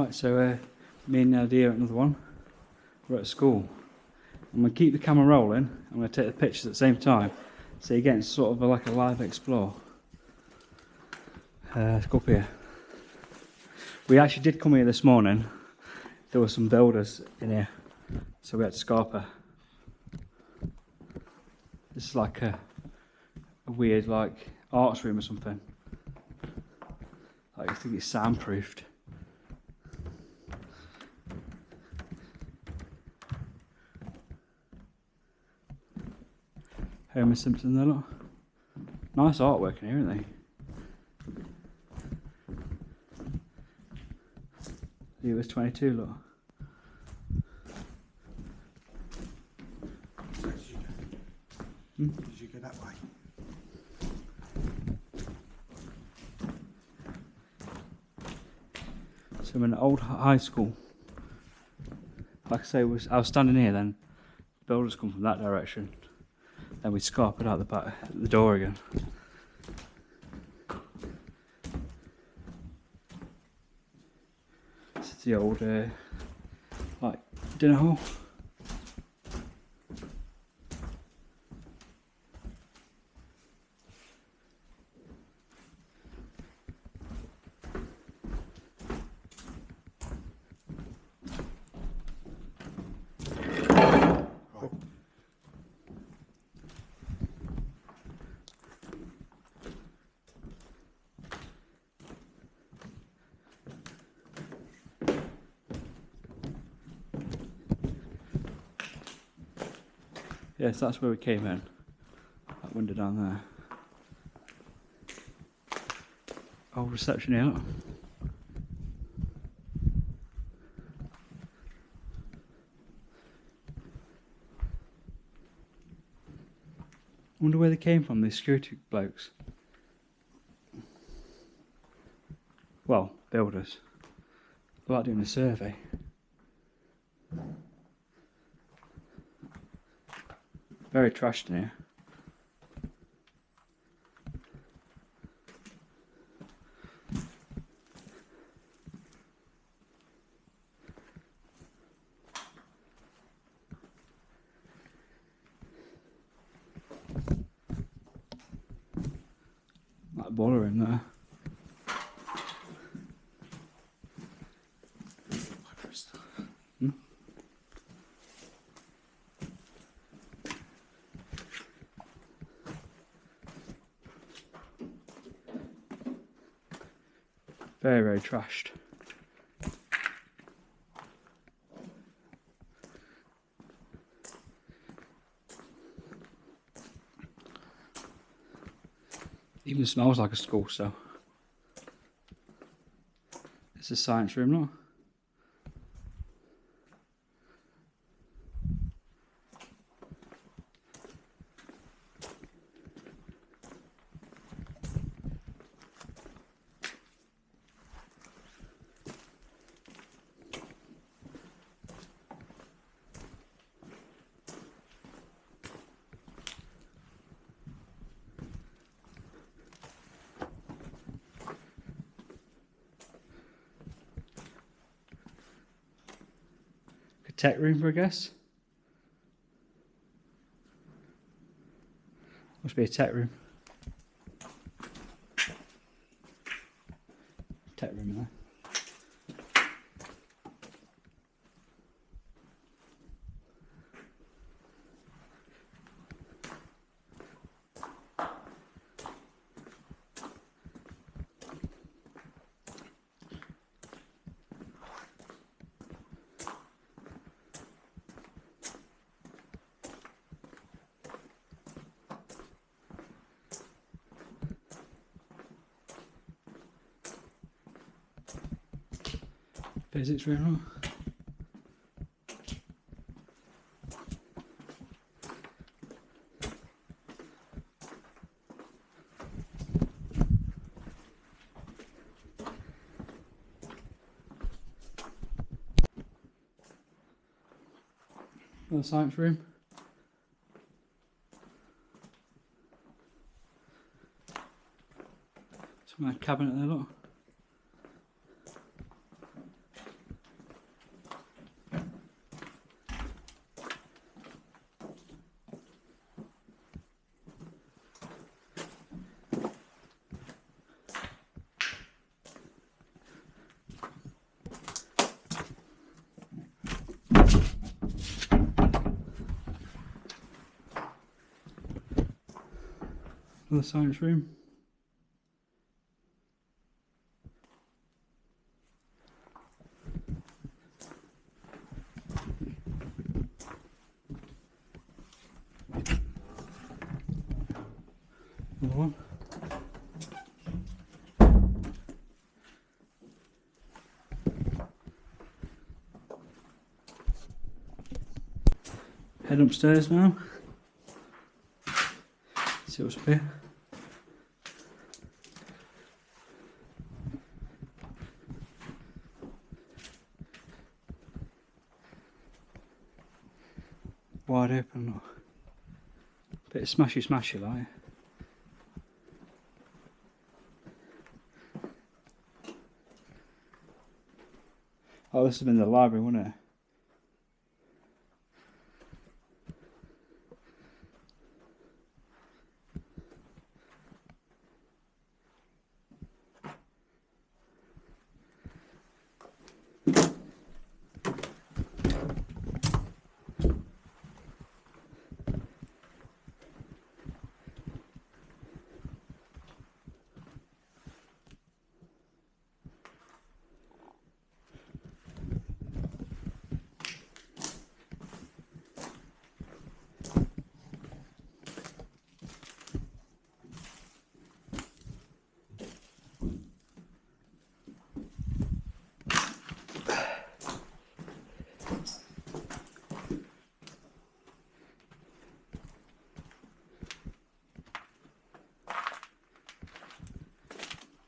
Right, so me and NellyD are at another one. We're at school. I'm going to keep the camera rolling. I'm going to take the pictures at the same time. So you're getting sort of like a live explore. Let's go up here. We actually did come here this morning. There were some builders in here, so we had to scarper. This is like a weird like arts room or something. Like I think it's soundproofed. Homer Simpson there, look. Nice artwork in here, isn't they? He was 22, look. Did you go that way? So I'm in an old high school. Like I say, I was standing here then. Builders come from that direction. Then we scarpered out the back, the door again. This is the old, like, dinner hall. Yes, that's where we came in. That window down there. Old reception here. Look. Wonder where they came from, these security blokes. Well, builders. They're like doing a survey. Very trashed in here. That boiler in there. Hmm? Very, very trashed. Even smells like a school, so. It's a science room, look. Tech room for a guess. Must be a tech room. Tech room in there. Physics room. Another science room. Some cabinet there, look. Another science room. Another one. Head upstairs now. See what's up here. Wide open, look. Bit of smashy like. Oh, this has been the library, wouldn't it?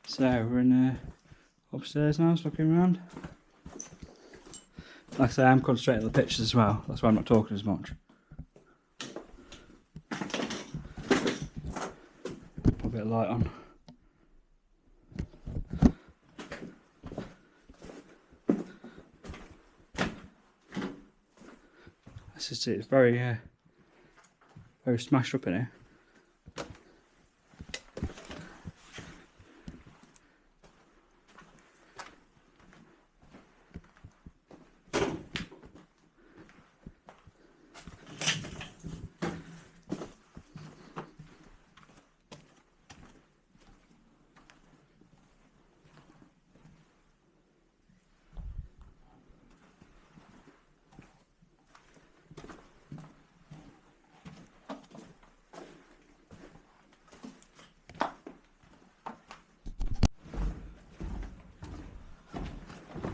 So we're in upstairs now, just looking around. Like I say, I'm concentrating on the pictures as well, that's why I'm not talking as much. Put a bit of light on. This is it, it's very smashed up in here.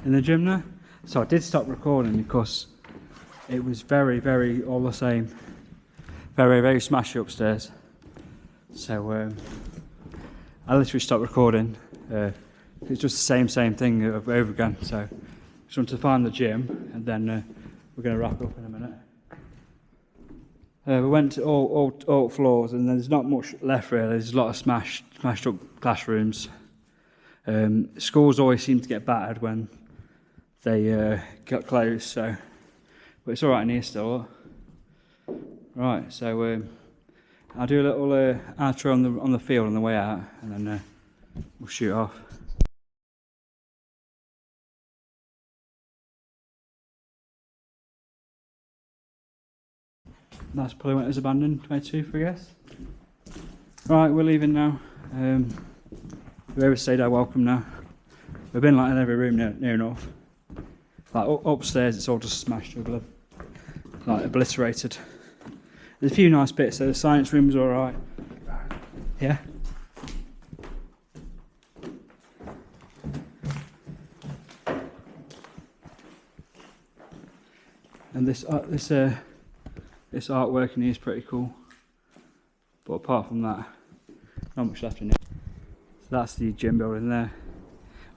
In the gym now. So I did stop recording because it was very all the same, very smashy upstairs. So I literally stopped recording. It's just the same thing over again. So I just want to find the gym, and then we're going to wrap up in a minute. We went to all floors, and there's not much left really. There's a lot of smashed up classrooms. Schools always seem to get battered when they got closed, so but it's all right in here still. Right, so I'll do a little outro on the field on the way out, and then we'll shoot off. That's probably when it was abandoned, 22 I guess. Right, we're leaving now. Whoever stayed are welcome now. We've been like in every room near enough. Like upstairs, it's all just smashed up, like obliterated. There's a few nice bits. So the science room's all right. Yeah. And this artwork in here is pretty cool. But apart from that, not much left in here. So that's the gym building there.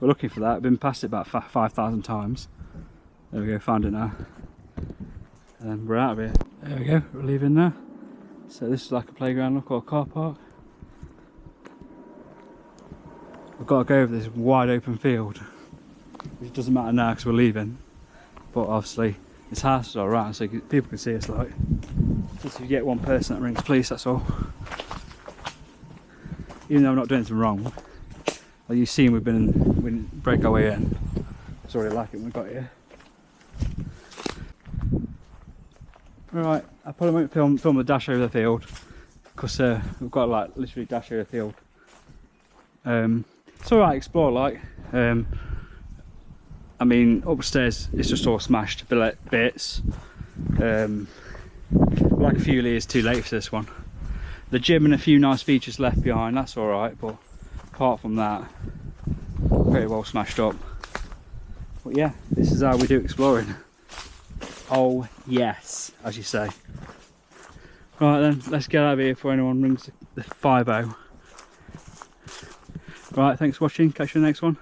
We're looking for that. I've been past it about 5,000 times. There we go, found it now. And then we're out of here. There we go, we're leaving now. So this is like a playground look, or a car park. We've got to go over this wide open field, which doesn't matter now because we're leaving. But obviously this house is alright, so people can see us like. Just if you get one person that rings police, that's all. Even though we're not doing anything wrong. Like you've seen, we break our way in. It's already like it when we got here. Alright, I probably won't film the dash over the field because we've got like literally dash of a field. It's alright, explore like. I mean, upstairs it's just all smashed to bits. Like a few years too late for this one. The gym and a few nice features left behind, that's alright, but apart from that, pretty well smashed up. But yeah, this is how we do exploring. Oh yes, as you say. Right then, let's get out of here before anyone rings the 5-0. Right, thanks for watching, catch you in the next one.